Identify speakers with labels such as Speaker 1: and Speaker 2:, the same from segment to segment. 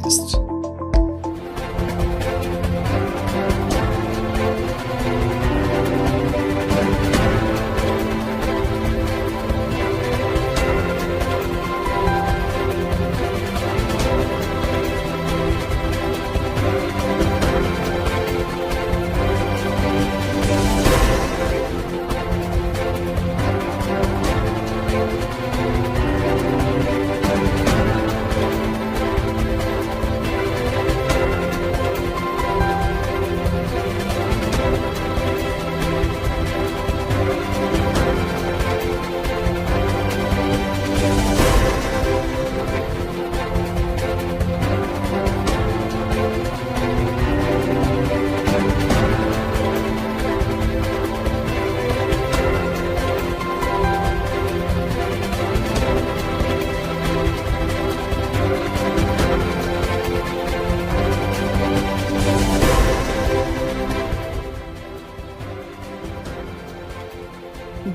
Speaker 1: next.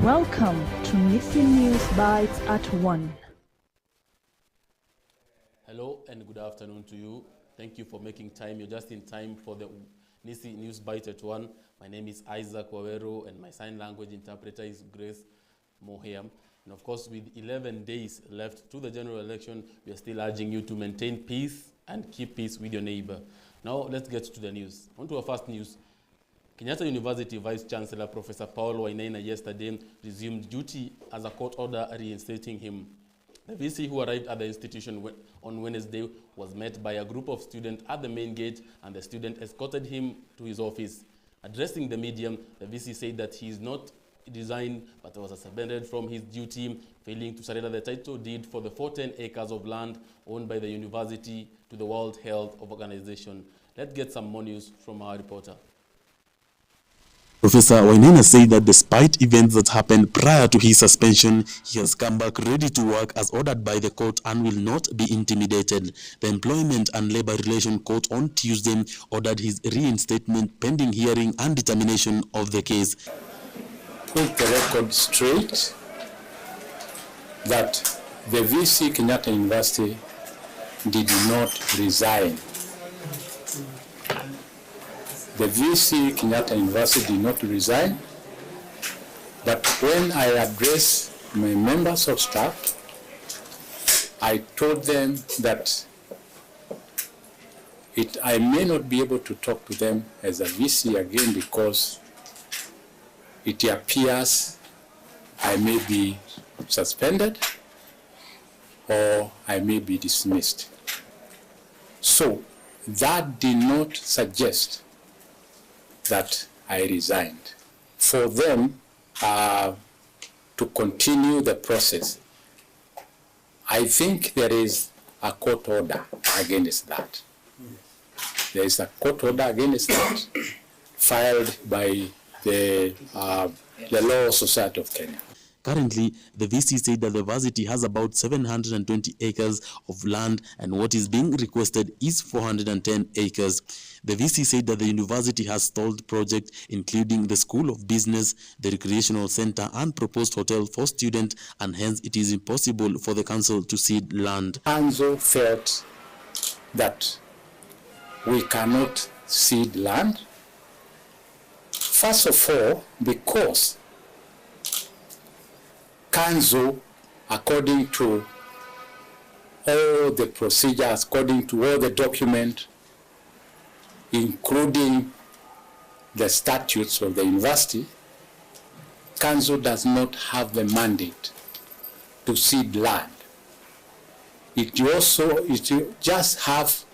Speaker 2: Welcome to Nissi News Bytes at 1.
Speaker 3: Hello and good afternoon to you. Thank you for making time. You're just in time for the Nissi News Byte at 1. My name is Isaack Waweru and my sign language interpreter is Grace Mohiam. And of course, with 11 days left to the general election, we are still urging you to maintain peace and keep peace with your neighbor. Now let's get to the news. On to our first news. Kenyatta University Vice Chancellor Professor Paul Wainaina yesterday resumed duty as a court order reinstating him. The VC who arrived at the institution on Wednesday was met by a group of students at the main gate, and the student escorted him to his office. Addressing the media, the VC said that he is not resigned but was suspended from his duty, failing to surrender the title deed for the 410 acres of land owned by the university to the World Health Organization. Let's get some more news from our reporter.
Speaker 4: Professor Wainaina said that despite events that happened prior to his suspension, he has come back ready to work as ordered by the court and will not be intimidated. The Employment and Labor Relations Court on Tuesday ordered his reinstatement pending hearing and determination of the case.
Speaker 5: Put the record straight that the VC Kenyatta University did not resign. The VC Kenyatta University did not resign, but when I addressed my members of staff, I told them that I may not be able to talk to them as a VC again because it appears I may be suspended or I may be dismissed. So that did not suggest that I resigned. For them to continue the process, I think there is a court order against that. There is a court order against that filed by the Law Society of Kenya.
Speaker 4: Currently, the VC said that the varsity has about 720 acres of land and what is being requested is 410 acres. The VC said that the university has stalled projects including the School of Business, the Recreational Center and proposed hotel for students, and hence it is impossible for the council to cede land.
Speaker 5: Council felt that we cannot cede land. First of all, because council, according to all the procedures, according to all the documents, including the statutes of the university, council does not have the mandate to cede land. It just have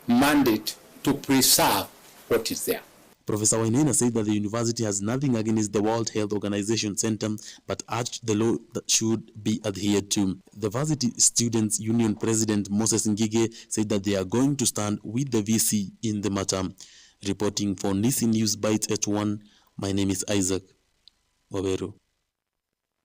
Speaker 5: mandate to preserve what is there.
Speaker 4: Professor Wainaina said that the university has nothing against the World Health Organization Center, but urged the law that should be adhered to. The Varsity Students Union President Moses Ngige said that they are going to stand with the VC in the matter. Reporting for Nissi News Byte at 1, my name is Isaac Waweru.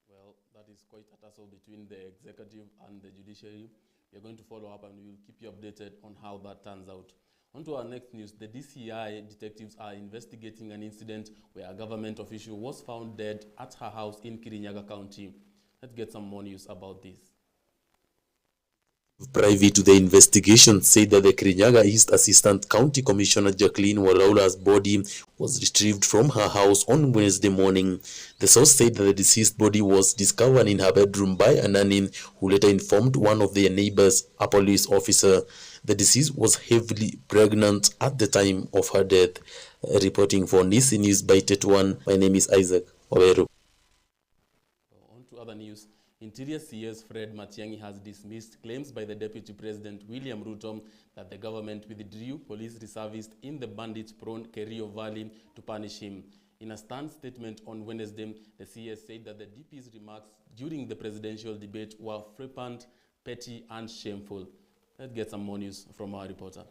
Speaker 3: Well, that is quite a tussle between the executive and the judiciary. We are going to follow up and we will keep you updated on how that turns out. On to our next news. The DCI detectives are investigating an incident where a government official was found dead at her house in Kirinyaga County. Let's get some more news about this.
Speaker 4: Privy to the investigation said that the Kirinyaga East Assistant County Commissioner Jacqueline Walaula's body was retrieved from her house on Wednesday morning. The source said that the deceased body was discovered in her bedroom by a nanny who later informed one of their neighbors, a police officer. The deceased was heavily pregnant at the time of her death. Reporting for Nissi News Byte 1, my name is Isaack. Waweru.
Speaker 3: On to other news. Interior CS Fred Matiang'i has dismissed claims by the Deputy President William Ruto that the government withdrew police reservists in the bandit-prone Kerio Valley to punish him. In a stern statement on Wednesday, the CS said that the DP's remarks during the presidential debate were flippant, petty, and shameful. Let's get some more news from our reporter.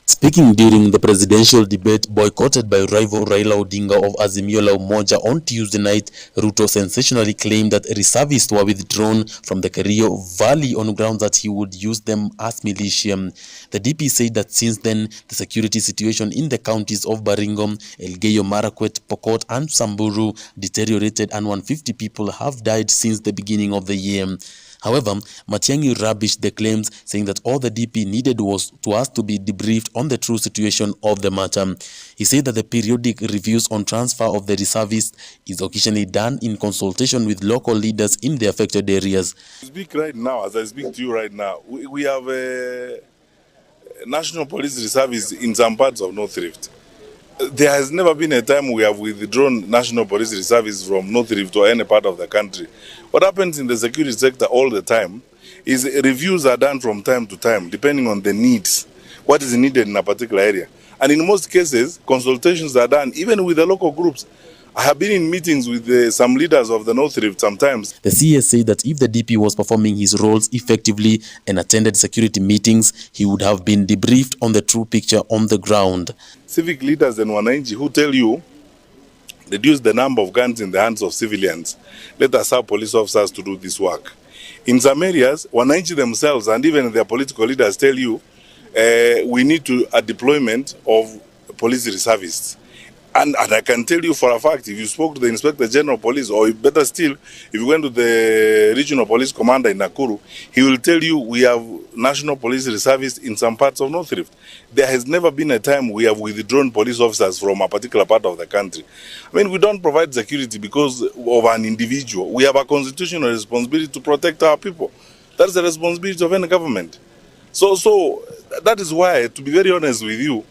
Speaker 4: Speaking during the presidential debate boycotted by rival Raila Odinga of Azimio la Umoja on Tuesday night, Ruto sensationally claimed that reservists were withdrawn from the Kerio Valley on grounds that he would use them as militia. The DP said that since then, the security situation in the counties of Baringo, Elgeyo Marakwet, Pokot, and Samburu deteriorated, and 150 people have died since the beginning of the year. However, Matiang'i rubbished the claims, saying that all the DP needed was to ask to be debriefed on the true situation of the matter. He said that the periodic reviews on transfer of the reservists is occasionally done in consultation with local leaders in the affected areas.
Speaker 1: Speak right now, as I speak to you right now, we have a national police reservists in some parts of North Rift. There has never been a time we have withdrawn national police reservists from North Rift or any part of the country. What happens in the security sector all the time is reviews are done from time to time, depending on the needs, what is needed in a particular area. And in most cases, consultations are done, even with the local groups. I have been in meetings with some leaders of the North Rift sometimes.
Speaker 4: The CS said that if the DP was performing his roles effectively and attended security meetings, he would have been debriefed on the true picture on the ground.
Speaker 1: Civic leaders and Wananchi who tell you, reduce the number of guns in the hands of civilians. Let us have police officers to do this work. In some areas, Wananchi themselves and even their political leaders tell you, we need a deployment of police reservists. And I can tell you for a fact, if you spoke to the Inspector General of Police, or better still, if you went to the Regional Police Commander in Nakuru, he will tell you we have national police reservists in some parts of North Rift. There has never been a time we have withdrawn police officers from a particular part of the country. I mean, we don't provide security because of an individual. We have a constitutional responsibility to protect our people. That's the responsibility of any government. So that is why, to be very honest with you,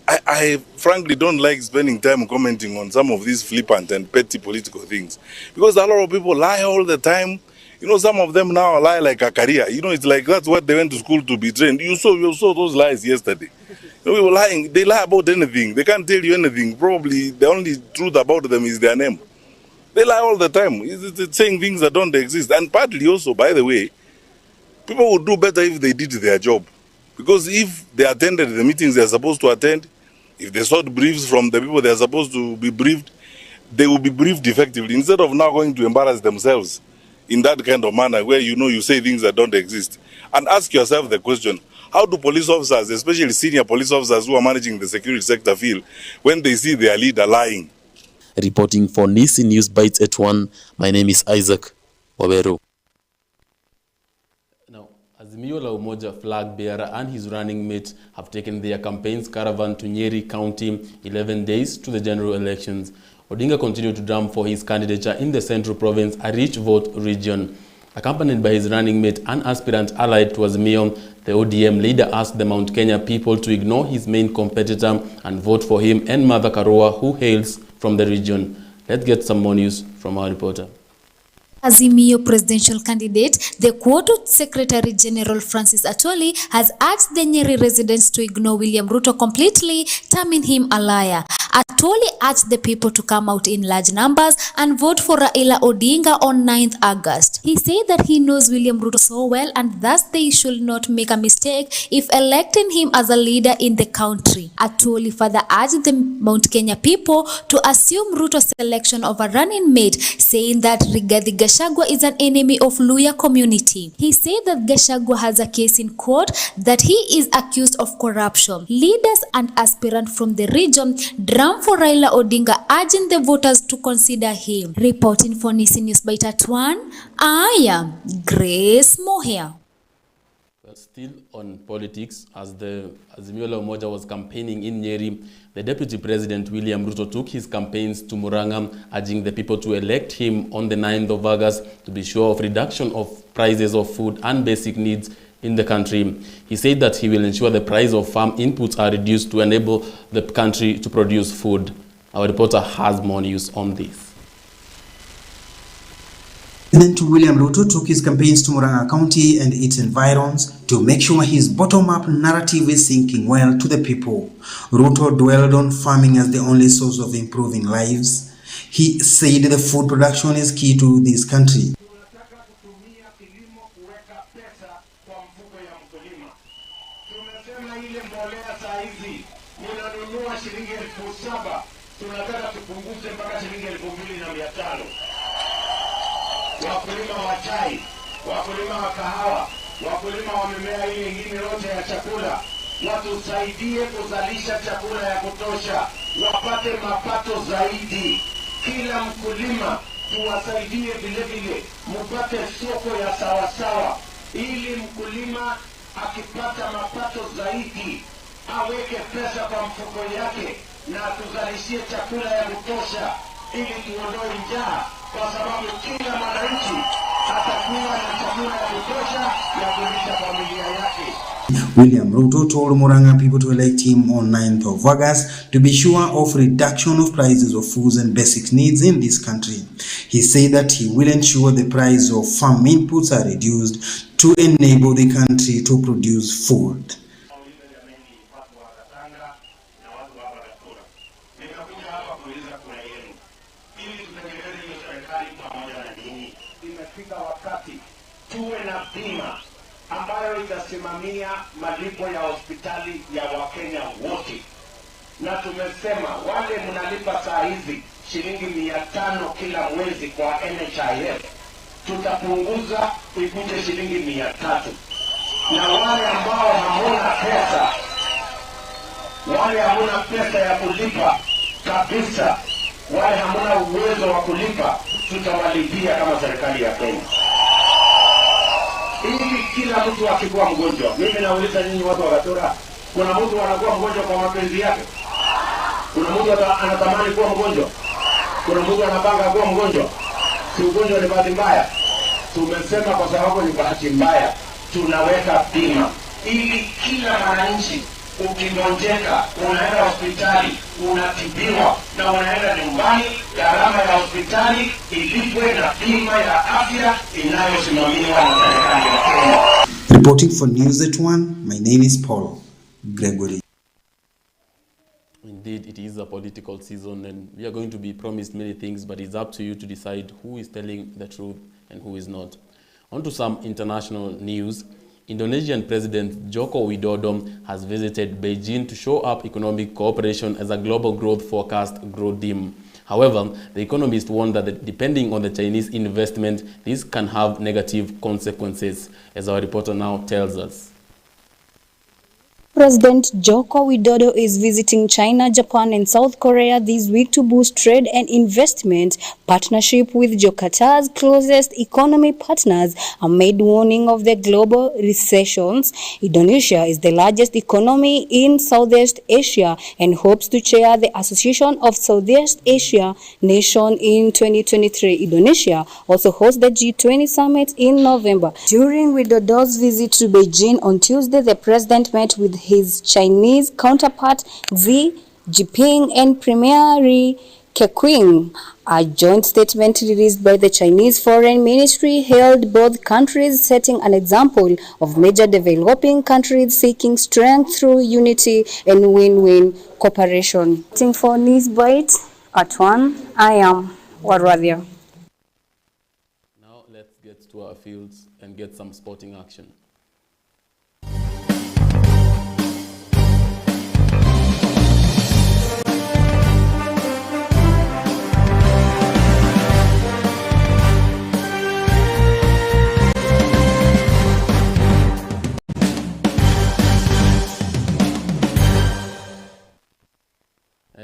Speaker 1: I frankly don't like spending time commenting on some of these flippant and petty political things, because a lot of people lie all the time. You know, some of them now lie like a career. You know, it's like that's what they went to school to be trained. You saw those lies yesterday. You know, people lying. They lie about anything. They can't tell you anything. Probably the only truth about them is their name. They lie all the time. It's saying things that don't exist. And partly also, by the way, people would do better if they did their job. Because if they attended the meetings they're supposed to attend, if they sought briefs from the people they're supposed to be briefed, they will be briefed effectively, instead of now going to embarrass themselves in that kind of manner where you say things that don't exist. And ask yourself the question, how do police officers, especially senior police officers who are managing the security sector, feel when they see their leader lying?
Speaker 4: Reporting for Nissi News Byte 1, my name is Isaack. Waweru.
Speaker 3: Azimio la Umoja flag bearer and his running mate have taken their campaigns caravan to Nyeri County 11 days to the general elections. Odinga continued to drum for his candidature in the Central Province, a rich vote region. Accompanied by his running mate and aspirant allied to Azimio, the ODM leader asked the Mount Kenya people to ignore his main competitor and vote for him and Martha Karua, who hails from the region. Let's get some more news from our reporter.
Speaker 6: Azimio presidential candidate, the Quoto Secretary General Francis Atwoli has asked the Nyeri residents to ignore William Ruto completely, terming him a liar. Atwoli urged the people to come out in large numbers and vote for Raila Odinga on 9th August. He said that he knows William Ruto so well and thus they should not make a mistake if electing him as a leader in the country. Atwoli further urged the Mount Kenya people to assume Ruto's selection of a running mate, saying that Rigathi Gachagua is an enemy of Luhya community. He said that Gachagua has a case in court that he is accused of corruption. Leaders and aspirants from the region ran for Raila Odinga, urging the voters to consider him. Reporting for Nissi News Byte at 1, I am Grace Moher.
Speaker 3: Still on politics, as Azimio la Umoja was campaigning in Nyeri, the Deputy President William Ruto took his campaigns to Murang'a, urging the people to elect him on the 9th of August to be sure of reduction of prices of food and basic needs in the country. He said that he will ensure the price of farm inputs are reduced to enable the country to produce food. Our reporter has more news on this.
Speaker 7: President William Ruto took his campaigns to Murang'a County and its environs to make sure his bottom-up narrative is sinking well to the people. Ruto dwelled on farming as the only source of improving lives. He said the food production is key to this country.
Speaker 8: Wakulima wa chai, wakulima wa kahawa, wakulima wa mimea ile ingine yote ya chakula, watusaidie kuzalisha chakula ya kutosha, wapate mapato zaidi. Kila mkulima tuwasaidie vile vile, mpate soko ya sawasawa, ili mkulima akipata mapato zaidi, aweke pesa kwa mfuko yake na tuzalishie chakula ya kutosha, ili tuondoe njaa. Kwa sababu kila mwananchi atakuwa na chakula ya kutosha ya kulisha familia yake.
Speaker 7: William Ruto told Murang'a people to elect him on 9th of August to be sure of reduction of prices of foods and basic needs in this country. He said that he will ensure the price of farm inputs are reduced to enable the country to produce food.
Speaker 8: Imefika wakati tuwe na bima ambayo itasimamia malipo ya hospitali ya Wakenya wote. Na tumesema wale mnalipa saa hizi shilingi 500 kila mwezi kwa NHIF, tutapunguza ikuje shilingi 300. Na wale ambao hamuna pesa ya kulipa kabisa, wale hamuna uwezo wa kulipa, tutawalipia kama serikali ya Kenya. Ili kila mtu akikuwa mgonjwa, mimi nauliza nyinyi watu wa Gatora, kuna mtu anakuwa mgonjwa kwa mapenzi yake? Kuna mtu anatamani kuwa mgonjwa? Kuna mtu anapanga kuwa mgonjwa? Si ugonjwa ni bahati mbaya. Tumesema kwa sababu ni bahati mbaya, tunaweka bima ili kila mwananchi ukigonjeka unaenda hospitali, unatibiwa na unaenda nyumbani, gharama ya hospitali ilipwe na bima ya afya inayosimamiwa na serikali ya Kenya.
Speaker 7: Reporting for News at 1, my name is Paul Gregory.
Speaker 3: Indeed, it is a political season and we are going to be promised many things, but it's up to you to decide who is telling the truth and who is not. On to some international news. Indonesian President Joko Widodo has visited Beijing to show up economic cooperation as a global growth forecast grow dim. However, the economist warned that depending on the Chinese investment, this can have negative consequences, as our reporter now tells us.
Speaker 9: President Joko Widodo is visiting China, Japan and South Korea this week to boost trade and investment partnership with Jakarta's closest economy partners amid warning of the global recessions. Indonesia is the largest economy in Southeast Asia and hopes to chair the Association of Southeast Asia Nations in 2023. Indonesia also hosts the G20 summit in November. During Widodo's visit to Beijing on Tuesday, the president met with his Chinese counterpart Xi Jinping and Premier Li Keqiang. A joint statement released by the Chinese Foreign Ministry hailed both countries, setting an example of major developing countries seeking strength through unity and win-win cooperation. Waiting for News Byte at 1, I am Waweru.
Speaker 3: Now let's get to our fields and get some sporting action.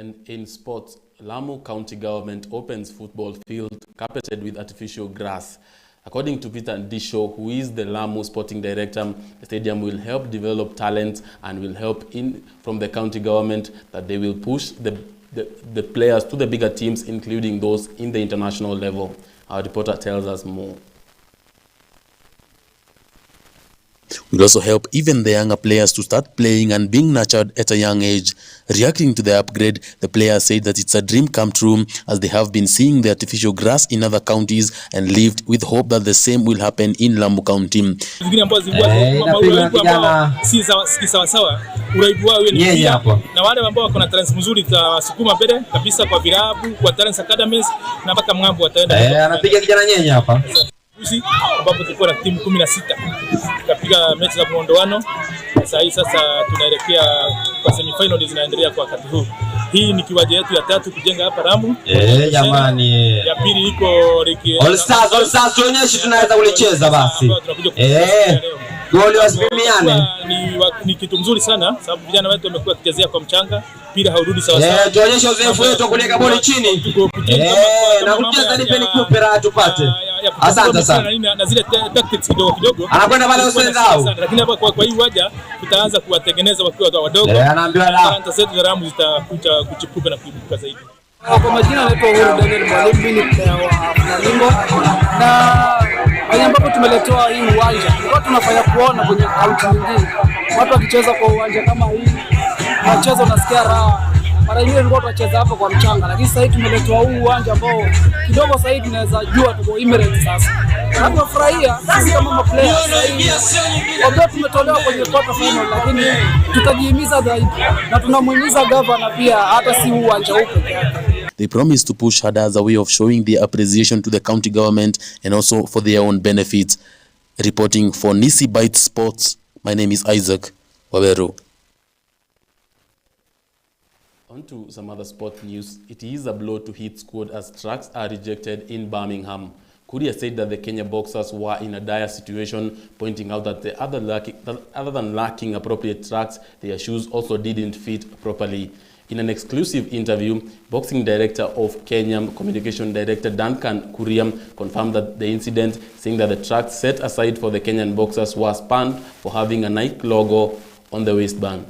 Speaker 3: And in sports, Lamu County Government opens football field carpeted with artificial grass. According to Peter Ndisho, who is the Lamu sporting director, the stadium will help develop talent and will help from the county government that they will push the players to the bigger teams, including those in the international level. Our reporter tells us more.
Speaker 4: Will also help even the younger players to start playing and being nurtured at a young age. Reacting to the upgrade, the players said that it's a dream come true as they have been seeing the artificial grass in other counties and lived with hope that the same will happen in Lamu County.
Speaker 10: Na wale ambao wako na talent nzuri tutasukuma mbele kabisa kwa vilabu, kwa talent academies na mpaka mngambo wataenda. Anapiga kijana nyenye hapa. Ambapo tulikuwa na timu 16 tukapiga mechi za muondoano. Sasa tunaelekea kwa semi-final zinaendelea kwa wakati huu. Hii ni kiwanja yetu ya 3 kujenga hapa Lamu. Jamani. Ya pili iko
Speaker 11: All Stars tuonyeshe tunaweza kulicheza basi. Goli wasipimiane.
Speaker 10: Ni kitu mzuri sana sababu vijana wetu wamekuwa kichezea kwa mchanga, pira haurudi sawa sawa.
Speaker 11: Tuonyeshe uzoefu wetu kuweka boli chini. Na kucheza nipe ni kupera tupate. Asante sana.
Speaker 10: Na zile tactics kidogo.
Speaker 11: Anakwenda pale usendao.
Speaker 10: Lakini hapa kwa hii waja tutaanza kuwatengeneza wakiwa wadogo.
Speaker 11: Anaambiwa la.
Speaker 10: Talanta zetu za Lamu zitakuja kuchipuka na kuibuka zaidi.
Speaker 12: Kwa majina naitwa Waweru Daniel Mwalimu, mimi ni player wa Flamingo. Na pale ambapo tumeletewa hii uwanja, watu tunafanya kuona kwenye kaunti nyingine. Watu wakicheza kwa uwanja kama hii, wacheza unasikia raha. Mara nyingine tulikuwa tunacheza hapa kwa mchanga, lakini sasa hivi tumeletewa huu uwanja ambao kidogo sasa hivi tunaweza jua tuko Emirates sasa. Na tunafurahia sisi kama maplayer sasa hivi. Ambao tumetolewa kwenye quarter final, lakini tutajihimiza zaidi na tunamhimiza governor pia hata si uwanja upo.
Speaker 4: They promise to push harder as a way of showing their appreciation to the county government and also for their own benefits. Reporting for Nissi Byte Sports, my name is Isaac, Waweru.
Speaker 3: On to some other sport news. It is a blow to Heat squad as tracks are rejected in Birmingham. Kuria said that the Kenya boxers were in a dire situation, pointing out that other than lacking appropriate tracks, their shoes also didn't fit properly. In an exclusive interview, boxing director of Kenya, communication director Duncan Kuria confirmed that the incident, saying that the tracks set aside for the Kenyan boxers were spanned for having a Nike logo on the waistband.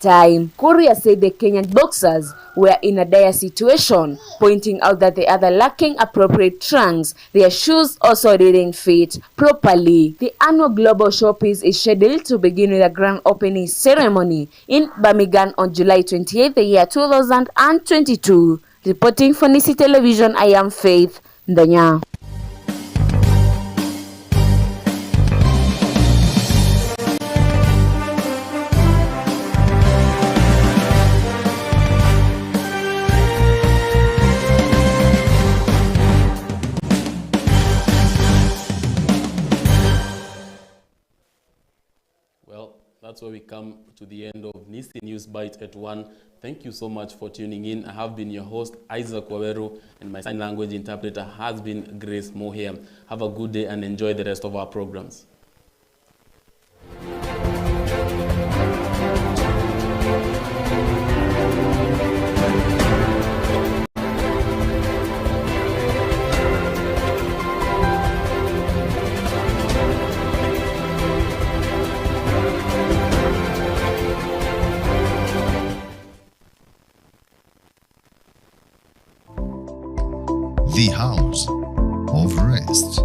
Speaker 13: Kuria said the Kenyan boxers were in a dire situation, pointing out that the other lacking appropriate trunks, their shoes also didn't fit properly. The annual Global Showpiece is scheduled to begin with a grand opening ceremony in Birmingham on July 28th, the year 2022. Reporting for Nissi Television, I am Faith Ndanya.
Speaker 3: That's where we come to the end of Nissi News Byte at 1. Thank you so much for tuning in. I have been your host, Isaack Waweru, and my sign language interpreter has been Grace Moher. Have a good day and enjoy the rest of our programs.
Speaker 14: The House of Rest.